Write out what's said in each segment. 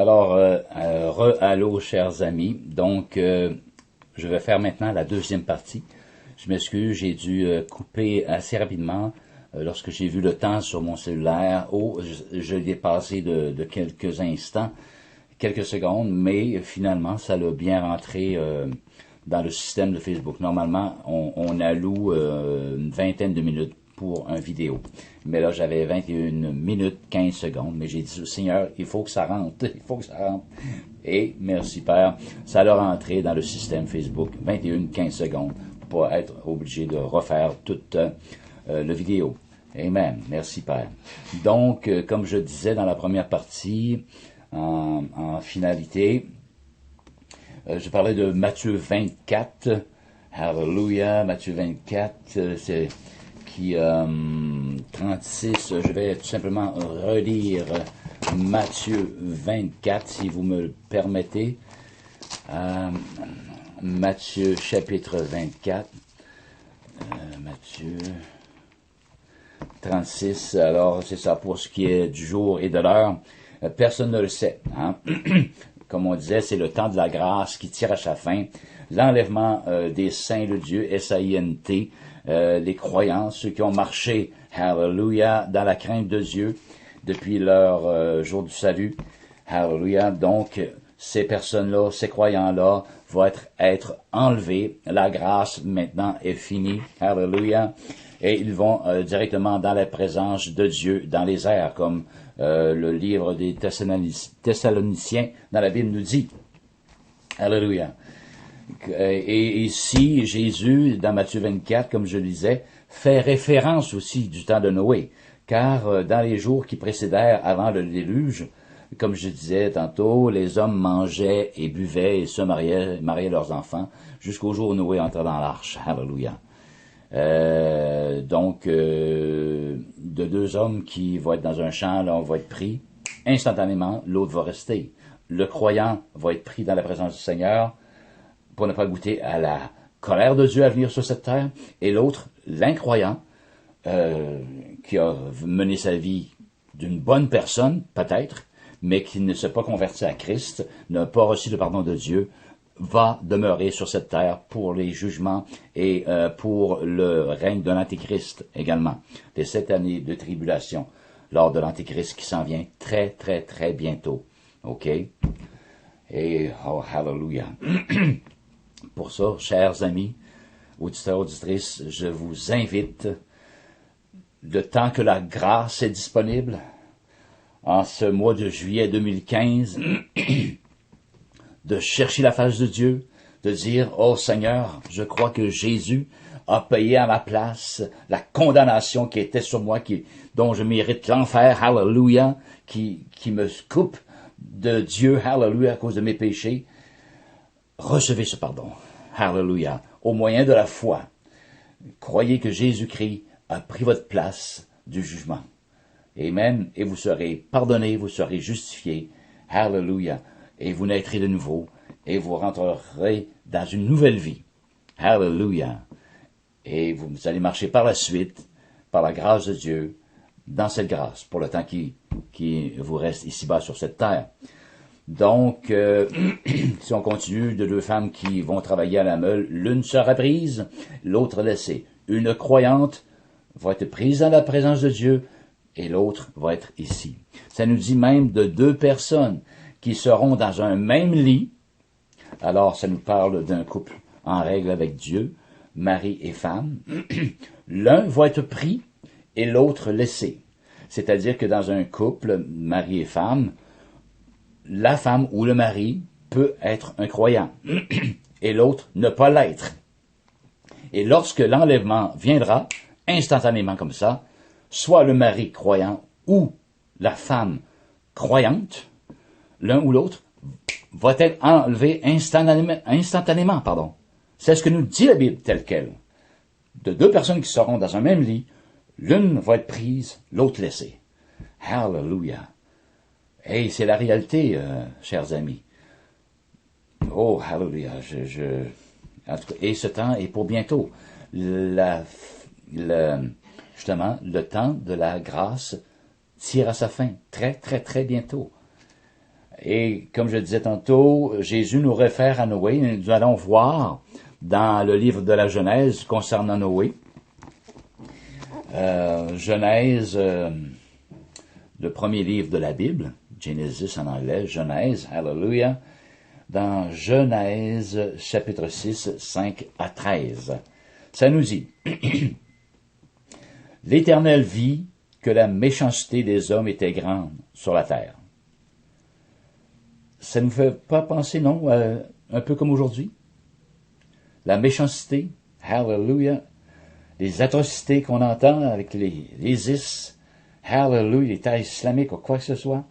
Alors, allô, chers amis. Donc, je vais faire maintenant la deuxième partie. Je m'excuse, j'ai dû couper assez rapidement lorsque j'ai vu le temps sur mon cellulaire. Oh, je l'ai passé de quelques instants, quelques secondes, mais finalement, ça l'a bien rentré dans le système de Facebook. Normalement, on alloue une vingtaine de minutes pour une vidéo. Mais là, j'avais 21 minutes, 15 secondes. Mais j'ai dit au Seigneur, il faut que ça rentre. Il faut que ça rentre. Et, merci Père, ça l'a rentré dans le système Facebook. 21, 15 secondes pour pas être obligé de refaire toute la vidéo. Amen. Merci Père. Donc, comme je disais dans la première partie, en finalité, je parlais de Matthieu 24. Hallelujah. Matthieu 24, c'est qui 36, je vais tout simplement relire Matthieu 24, si vous me le permettez. Matthieu chapitre 24, Matthieu 36, alors c'est ça pour ce qui est du jour et de l'heure. Personne ne le sait. Hein? Comme on disait, c'est le temps de la grâce qui tire à sa fin. L'enlèvement des saints de Dieu, S-A-I-N-T, les croyants, ceux qui ont marché, hallelujah, dans la crainte de Dieu depuis leur jour du salut, hallelujah. Donc, ces personnes-là, ces croyants-là vont être enlevés. La grâce maintenant est finie, hallelujah. Et ils vont directement dans la présence de Dieu, dans les airs, comme le livre des Thessaloniciens dans la Bible nous dit. Alléluia. Et ici, Jésus, dans Matthieu 24, comme je le disais, fait référence aussi du temps de Noé, car dans les jours qui précédèrent avant le déluge, comme je disais tantôt, les hommes mangeaient et buvaient et se mariaient leurs enfants jusqu'au jour où Noé entra dans l'arche. Alléluia. Donc, de deux hommes qui vont être dans un champ, l'un va être pris, instantanément, l'autre va rester. Le croyant va être pris dans la présence du Seigneur pour ne pas goûter à la colère de Dieu à venir sur cette terre, et l'autre, l'incroyant, qui a mené sa vie d'une bonne personne, peut-être, mais qui ne s'est pas converti à Christ, n'a pas reçu le pardon de Dieu, va demeurer sur cette terre pour les jugements et pour le règne de l'Antéchrist également. Les 7 années de tribulation lors de l'Antéchrist qui s'en vient très, très, très bientôt. OK? Et, oh, hallelujah. Pour ça, chers amis, auditeurs, auditrices, je vous invite, le temps que la grâce est disponible, en ce mois de juillet 2015, de chercher la face de Dieu, de dire, oh Seigneur, je crois que Jésus a payé à ma place la condamnation qui était sur moi, dont je mérite l'enfer, hallelujah, qui me coupe de Dieu, hallelujah, à cause de mes péchés. Recevez ce pardon, hallelujah, au moyen de la foi. Croyez que Jésus-Christ a pris votre place du jugement. Amen. Et vous serez pardonnés, vous serez justifiés, hallelujah. Et vous naîtrez de nouveau, et vous rentrerez dans une nouvelle vie. Hallelujah. Et vous allez marcher par la suite, par la grâce de Dieu, dans cette grâce, pour le temps qui vous reste ici-bas sur cette terre. Donc, si on continue, de deux femmes qui vont travailler à la meule, l'une sera prise, l'autre laissée. Une croyante va être prise dans la présence de Dieu, et l'autre va être ici. Ça nous dit même de deux personnes qui seront dans un même lit. Alors, ça nous parle d'un couple en règle avec Dieu, mari et femme. L'un va être pris et l'autre laissé. C'est-à-dire que dans un couple, mari et femme, la femme ou le mari peut être un croyant et l'autre ne pas l'être. Et lorsque l'enlèvement viendra, instantanément comme ça, soit le mari croyant ou la femme croyante, l'un ou l'autre va être enlevé instantanément. C'est ce que nous dit la Bible telle qu'elle. De deux personnes qui seront dans un même lit, l'une va être prise, l'autre laissée. Hallelujah. Et c'est la réalité, chers amis. Oh, hallelujah. En tout cas, et ce temps est pour bientôt. Justement, le temps de la grâce tire à sa fin. Très, très, très bientôt. Et comme je disais tantôt, Jésus nous réfère à Noé. Nous allons voir dans le livre de la Genèse concernant Noé. Genèse, le premier livre de la Bible, Genesis en anglais, Genèse, hallelujah, dans Genèse chapitre 6, 5 à 13. Ça nous dit, « L'Éternel vit que la méchanceté des hommes était grande sur la terre. » Ça ne nous fait pas penser, non, un peu comme aujourd'hui? La méchanceté, hallelujah, les atrocités qu'on entend avec les ISIS, hallelujah, les États islamiques ou quoi que ce soit.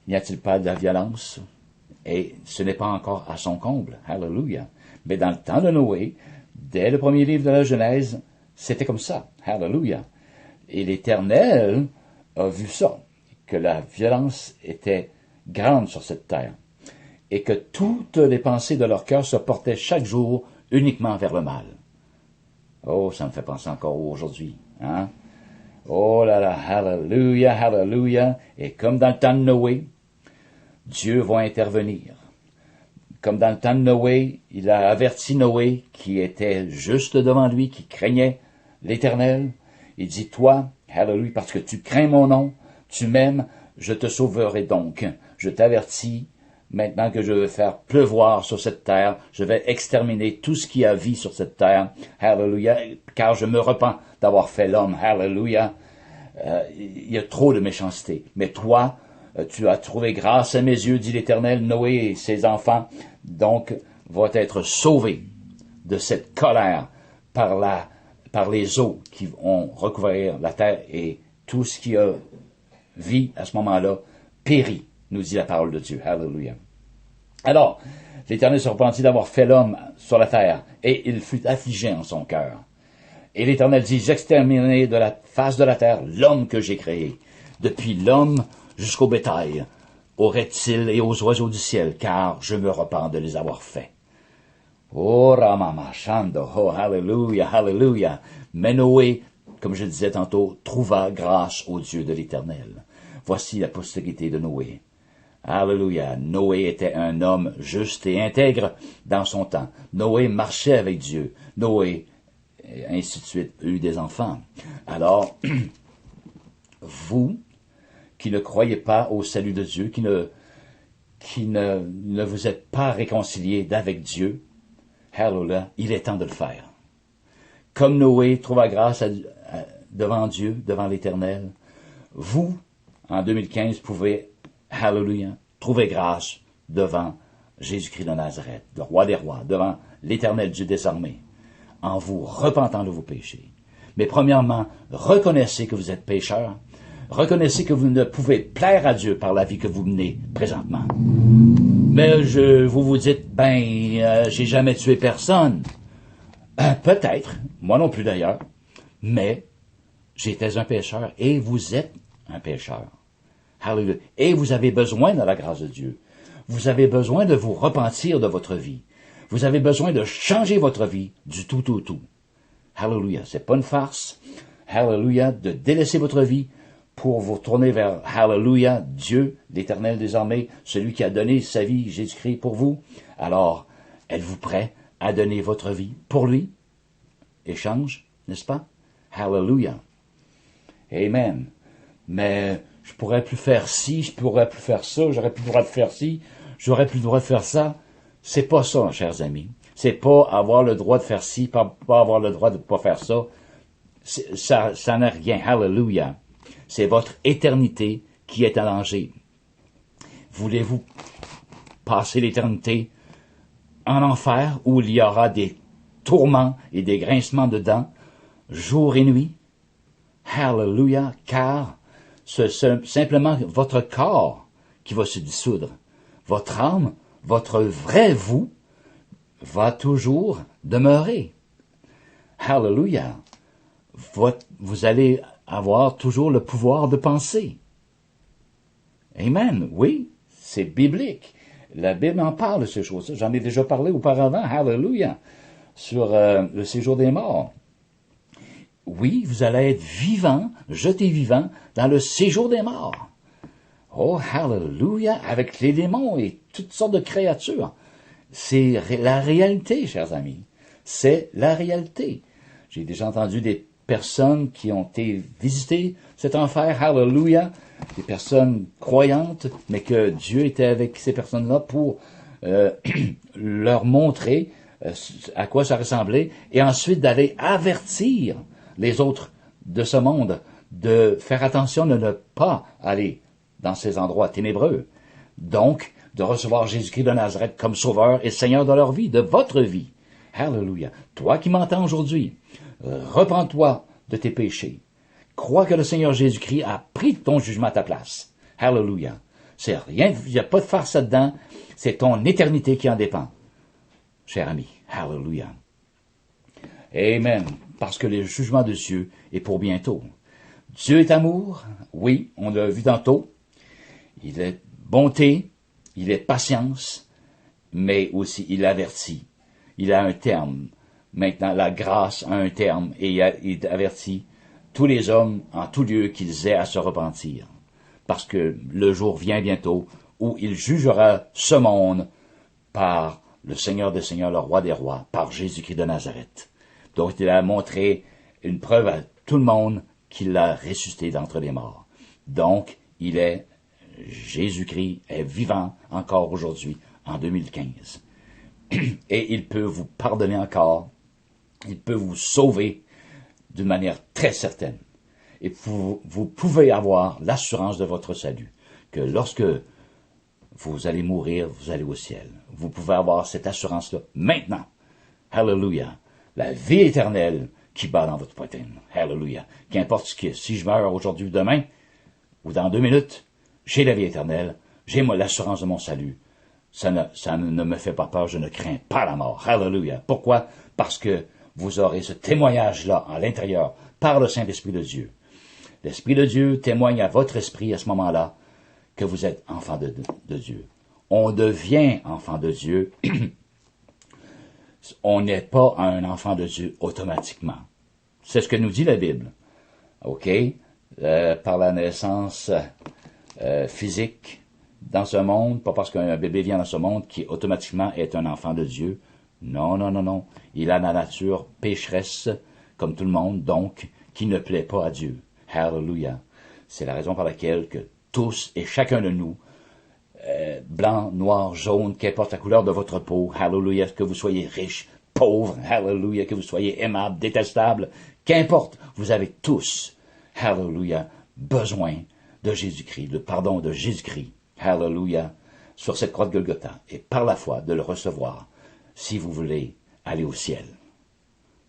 N'y a-t-il pas de la violence? Et ce n'est pas encore à son comble, hallelujah. Mais dans le temps de Noé, dès le premier livre de la Genèse, c'était comme ça, hallelujah. Et l'Éternel a vu ça, que la violence était grande sur cette terre, et que toutes les pensées de leur cœur se portaient chaque jour uniquement vers le mal. Oh, ça me fait penser encore aujourd'hui, hein? Oh là là, hallelujah, hallelujah. Et comme dans le temps de Noé, Dieu va intervenir. Comme dans le temps de Noé, il a averti Noé qui était juste devant lui, qui craignait l'Éternel. Il dit, toi, hallelujah, parce que tu crains mon nom, tu m'aimes, je te sauverai donc. Je t'avertis, maintenant que je vais faire pleuvoir sur cette terre, je vais exterminer tout ce qui a vie sur cette terre. Hallelujah, car je me repens d'avoir fait l'homme. Hallelujah. Il y a trop de méchanceté. Mais toi, tu as trouvé grâce à mes yeux, dit l'Éternel. Noé et ses enfants, donc, vont être sauvés de cette colère par les eaux qui vont recouvrir la terre, et tout ce qui a vie à ce moment-là périt, nous dit la parole de Dieu. Hallelujah. Alors, l'Éternel se repentit d'avoir fait l'homme sur la terre, et il fut affligé en son cœur. Et l'Éternel dit, j'exterminerai de la face de la terre l'homme que j'ai créé, depuis l'homme jusqu'au bétail, aux reptiles et aux oiseaux du ciel, car je me repens de les avoir faits. Oh, Ramamashando, oh, hallelujah, hallelujah. Mais Noé, comme je le disais tantôt, trouva grâce au Dieu de l'Éternel. Voici la postérité de Noé. Alléluia. Noé était un homme juste et intègre dans son temps. Noé marchait avec Dieu. Noé, et ainsi de suite, eut des enfants. Alors, vous, qui ne croyez pas au salut de Dieu, qui ne vous êtes pas réconciliés avec Dieu, hallelujah, il est temps de le faire. Comme Noé trouva grâce devant Dieu, devant l'Éternel, vous, en 2015, pouvez, hallelujah, trouver grâce devant Jésus-Christ de Nazareth, le roi des rois, devant l'Éternel Dieu des armées, en vous repentant de vos péchés. Mais premièrement, reconnaissez que vous êtes pécheur. Reconnaissez que vous ne pouvez plaire à Dieu par la vie que vous menez présentement. Mais vous vous dites, j'ai jamais tué personne. Peut-être, moi non plus d'ailleurs, mais j'étais un pécheur et vous êtes un pécheur. Hallelujah. Et vous avez besoin de la grâce de Dieu. Vous avez besoin de vous repentir de votre vie. Vous avez besoin de changer votre vie du tout au tout. Hallelujah. C'est pas une farce. Hallelujah. De délaisser votre vie pour vous tourner vers, hallelujah, Dieu, l'Éternel des armées, celui qui a donné sa vie, Jésus-Christ, pour vous. Alors, êtes-vous prêt à donner votre vie pour lui? Échange, n'est-ce pas? Hallelujah. Amen. Mais je pourrais plus faire ci, je pourrais plus faire ça, j'aurais plus le droit de faire ci, j'aurais plus le droit de faire ça. C'est pas ça, chers amis. C'est pas avoir le droit de faire ci, pas avoir le droit de pas faire ça. Ça n'a rien. Hallelujah. C'est votre éternité qui est en danger. Voulez-vous passer l'éternité en enfer où il y aura des tourments et des grincements de dents, jour et nuit? Hallelujah, car c'est simplement votre corps qui va se dissoudre. Votre âme, votre vrai vous, va toujours demeurer. Hallelujah. Vous allez avoir toujours le pouvoir de penser. Amen. Oui, c'est biblique. La Bible en parle de ces choses-là. J'en ai déjà parlé auparavant. Hallelujah. Sur le séjour des morts. Oui, vous allez être vivant, jeté vivant, dans le séjour des morts. Oh, hallelujah, avec les démons et toutes sortes de créatures. C'est la réalité, chers amis. C'est la réalité. J'ai déjà entendu des personnes qui ont été visiter cet enfer, hallelujah, des personnes croyantes, mais que Dieu était avec ces personnes-là pour leur montrer à quoi ça ressemblait, et ensuite d'aller avertir les autres de ce monde, de faire attention de ne pas aller dans ces endroits ténébreux. Donc, de recevoir Jésus-Christ de Nazareth comme sauveur et Seigneur de leur vie, de votre vie. Hallelujah. Toi qui m'entends aujourd'hui, repens-toi de tes péchés. Crois que le Seigneur Jésus-Christ a pris ton jugement à ta place. Hallelujah. C'est rien, il n'y a pas de farce là-dedans. C'est ton éternité qui en dépend. Cher ami. Hallelujah. Amen. Parce que le jugement de Dieu est pour bientôt. Dieu est amour. Oui, on l'a vu tantôt. Il est bonté. Il est patience. Mais aussi, il avertit. Il a un terme. Maintenant, la grâce a un terme et il avertit tous les hommes en tout lieu qu'ils aient à se repentir. Parce que le jour vient bientôt où il jugera ce monde par le Seigneur des Seigneurs, le Roi des Rois, par Jésus-Christ de Nazareth. Donc, il a montré une preuve à tout le monde qu'il l'a ressuscité d'entre les morts. Donc, Jésus-Christ est vivant encore aujourd'hui, en 2015. Et il peut vous pardonner encore. Il peut vous sauver d'une manière très certaine. Et vous pouvez avoir l'assurance de votre salut, que lorsque vous allez mourir, vous allez au ciel. Vous pouvez avoir cette assurance-là maintenant. Hallelujah. La vie éternelle qui bat dans votre poitrine. Hallelujah. Qu'importe ce qui est. Si je meurs aujourd'hui ou demain, ou dans 2 minutes, j'ai la vie éternelle, j'ai l'assurance de mon salut. Ça ne me fait pas peur, je ne crains pas la mort. Hallelujah. Pourquoi? Parce que vous aurez ce témoignage-là à l'intérieur par le Saint-Esprit de Dieu. L'Esprit de Dieu témoigne à votre esprit à ce moment-là que vous êtes enfant de Dieu. On devient enfant de Dieu. On n'est pas un enfant de Dieu automatiquement. C'est ce que nous dit la Bible. OK? Par la naissance physique dans ce monde, pas parce qu'un bébé vient dans ce monde qui automatiquement est un enfant de Dieu. Non, non, non, non. Il a la nature pécheresse, comme tout le monde, donc, qui ne plaît pas à Dieu. Hallelujah. C'est la raison par laquelle que tous et chacun de nous, blanc, noir, jaune, qu'importe la couleur de votre peau, hallelujah, que vous soyez riche, pauvre, hallelujah, que vous soyez aimable, détestable, qu'importe, vous avez tous, hallelujah, besoin de Jésus-Christ, le pardon de Jésus-Christ, hallelujah, sur cette croix de Golgotha, et par la foi de le recevoir, si vous voulez aller au ciel.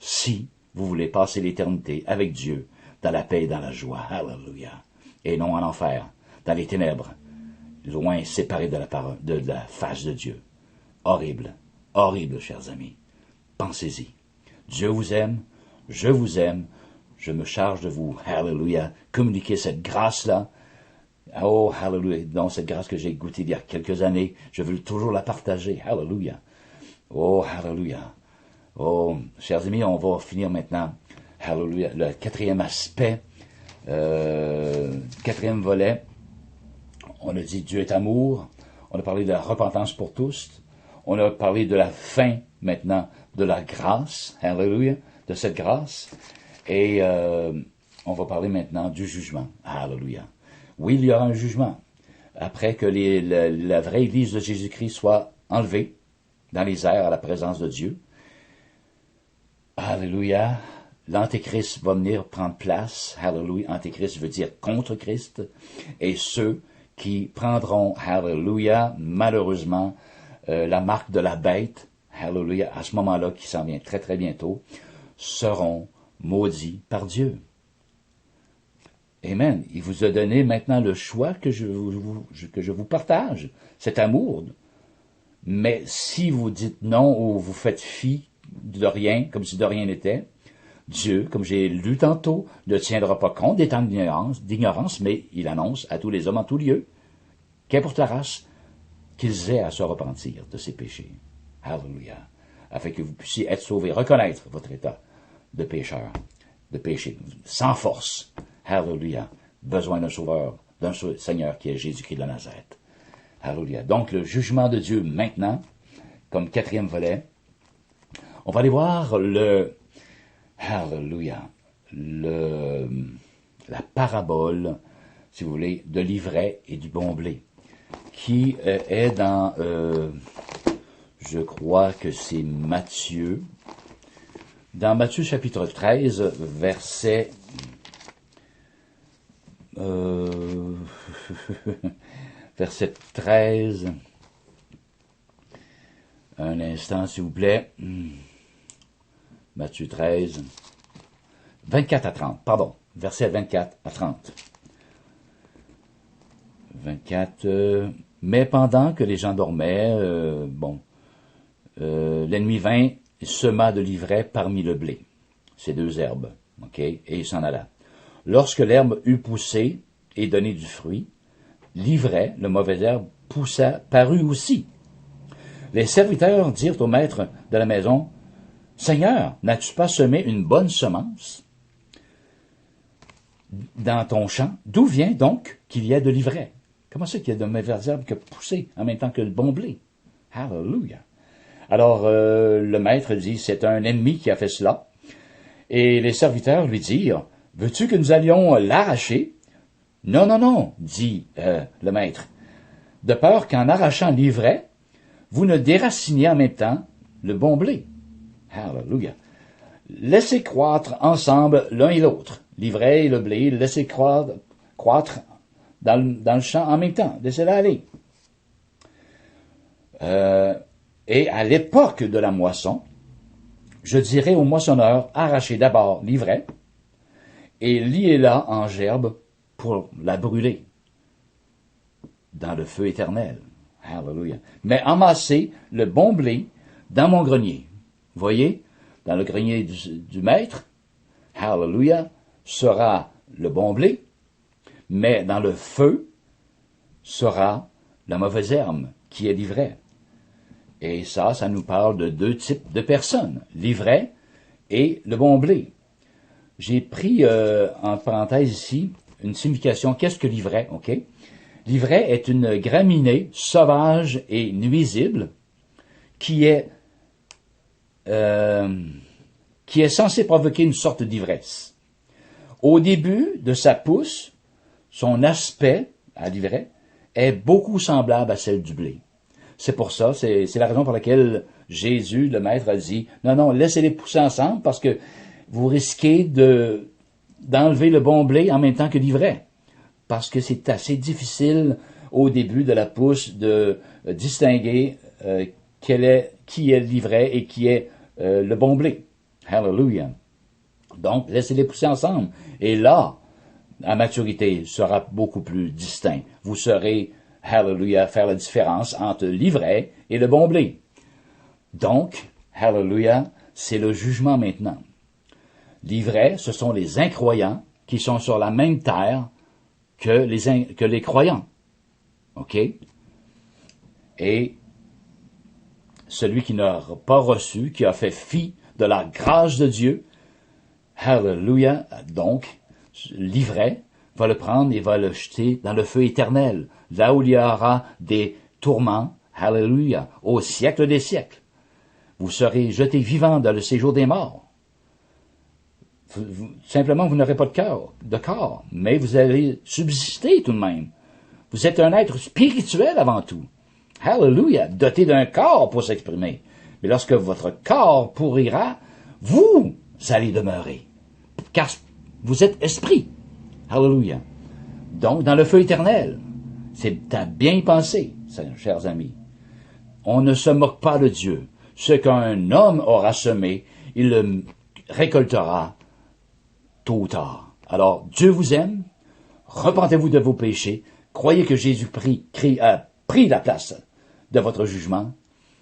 Si vous voulez passer l'éternité avec Dieu, dans la paix et dans la joie, hallelujah, et non en enfer, dans les ténèbres, loin, séparé de la face de Dieu. Horrible, horrible, chers amis. Pensez-y. Dieu vous aime, je vous aime, je me charge de vous, hallelujah, communiquer cette grâce-là. Oh, hallelujah, donc cette grâce que j'ai goûtée il y a quelques années, je veux toujours la partager, hallelujah. Oh, hallelujah. Oh, chers amis, on va finir maintenant, hallelujah, le 4e aspect, 4e volet. On a dit Dieu est amour, on a parlé de la repentance pour tous, on a parlé de la fin maintenant de la grâce, hallelujah, de cette grâce, et on va parler maintenant du jugement, hallelujah. Oui, il y aura un jugement, après que la vraie Église de Jésus-Christ soit enlevée dans les airs à la présence de Dieu. Hallelujah. L'Antéchrist va venir prendre place, hallelujah, Antéchrist veut dire contre Christ, et ceux qui prendront, hallelujah, malheureusement, la marque de la bête, hallelujah, à ce moment-là, qui s'en vient très très bientôt, seront maudits par Dieu. Amen. Il vous a donné maintenant le choix que je vous partage, cet amour. Mais si vous dites non ou vous faites fi de rien, comme si de rien n'était, Dieu, comme j'ai lu tantôt, ne tiendra pas compte des temps d'ignorance, mais il annonce à tous les hommes en tout lieu, qu'importe la race, qu'ils aient à se repentir de ses péchés. Hallelujah. Afin que vous puissiez être sauvés, reconnaître votre état de pécheur, de péché, sans force. Hallelujah. Besoin d'un sauveur, d'un seul Seigneur qui est Jésus-Christ de la Nazareth. Alléluia. Donc, le jugement de Dieu maintenant, comme quatrième volet, on va aller voir Alléluia, la parabole, si vous voulez, de l'ivraie et du bon blé, qui est dans, je crois que c'est Matthieu, dans Matthieu chapitre 13, verset verset 13. Un instant, s'il vous plaît. Matthieu 13. 24 à 30, pardon. Verset 24 à 30. 24. Mais pendant que les gens dormaient, l'ennemi vint et sema de l'ivraie parmi le blé. Ces deux herbes. OK? Et il s'en alla. Lorsque l'herbe eut poussé et donné du fruit, l'ivraie, le mauvais herbe, parut aussi. Les serviteurs dirent au maître de la maison, « Seigneur, n'as-tu pas semé une bonne semence dans ton champ? D'où vient donc qu'il y a de l'ivraie? » Comment ça qu'il y a de mauvaises herbes qui ont poussé en même temps que le bon blé? Alléluia. Alors, le maître dit, c'est un ennemi qui a fait cela. Et les serviteurs lui dirent, « Veux-tu que nous allions l'arracher? » Non, non, non, dit le maître, de peur qu'en arrachant l'ivraie, vous ne déraciniez en même temps le bon blé. Alléluia. Laissez croître ensemble l'un et l'autre, l'ivraie et le blé, laissez croître dans le champ en même temps, laissez-la aller. Et à l'époque de la moisson, je dirai au moissonneur, arrachez d'abord l'ivraie et liez-la en gerbe pour la brûler dans le feu éternel. Alléluia. Mais amassez le bon blé dans mon grenier. Vous voyez, dans le grenier du maître, Alléluia, sera le bon blé, mais dans le feu sera la mauvaise herbe qui est l'ivraie. Et ça nous parle de deux types de personnes, l'ivraie et le bon blé. J'ai pris en parenthèse ici une signification. Qu'est-ce que l'ivraie? OK? L'ivraie est une graminée sauvage et nuisible qui est censée provoquer une sorte d'ivresse. Au début de sa pousse, son aspect à l'ivraie est beaucoup semblable à celle du blé. C'est pour ça, c'est la raison pour laquelle Jésus, le maître, a dit, non, non, laissez-les pousser ensemble parce que vous risquez d'enlever le bon blé en même temps que l'ivraie. Parce que c'est assez difficile au début de la pousse de distinguer qui est l'ivraie et qui est le bon blé. Hallelujah. Donc, laissez-les pousser ensemble. Et là, à maturité, sera beaucoup plus distinct. Vous saurez, hallelujah, faire la différence entre l'ivraie et le bon blé. Donc, hallelujah, c'est le jugement maintenant. L'ivraie, ce sont les incroyants qui sont sur la même terre que les croyants. OK? Et celui qui n'a pas reçu, qui a fait fi de la grâce de Dieu, hallelujah, donc, l'ivraie va le prendre et va le jeter dans le feu éternel, là où il y aura des tourments, hallelujah, au siècle des siècles. Vous serez jetés vivants dans le séjour des morts. Simplement, vous n'aurez pas de corps, mais vous allez subsister tout de même. Vous êtes un être spirituel avant tout. Hallelujah, doté d'un corps pour s'exprimer. Mais lorsque votre corps pourrira, vous allez demeurer. Car vous êtes esprit. Hallelujah. Donc, dans le feu éternel, c'est à bien y penser, chers amis. On ne se moque pas de Dieu. Ce qu'un homme aura semé, il le récoltera tôt ou tard. Alors, Dieu vous aime, repentez-vous de vos péchés, croyez que Jésus-Christ a pris la place de votre jugement,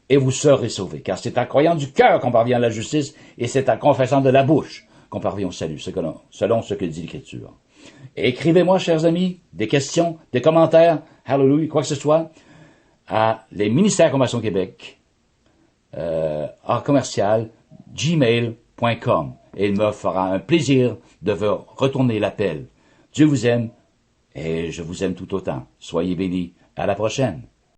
et vous serez sauvés. Car c'est en croyant du cœur qu'on parvient à la justice, et c'est en confessant de la bouche qu'on parvient au salut, selon ce que dit l'Écriture. Écrivez-moi, chers amis, des questions, des commentaires, hallelujah, quoi que ce soit, à les ministères Conversion Québec, @gmail.com. Et il me fera un plaisir de vous retourner l'appel. Dieu vous aime et je vous aime tout autant. Soyez bénis. À la prochaine.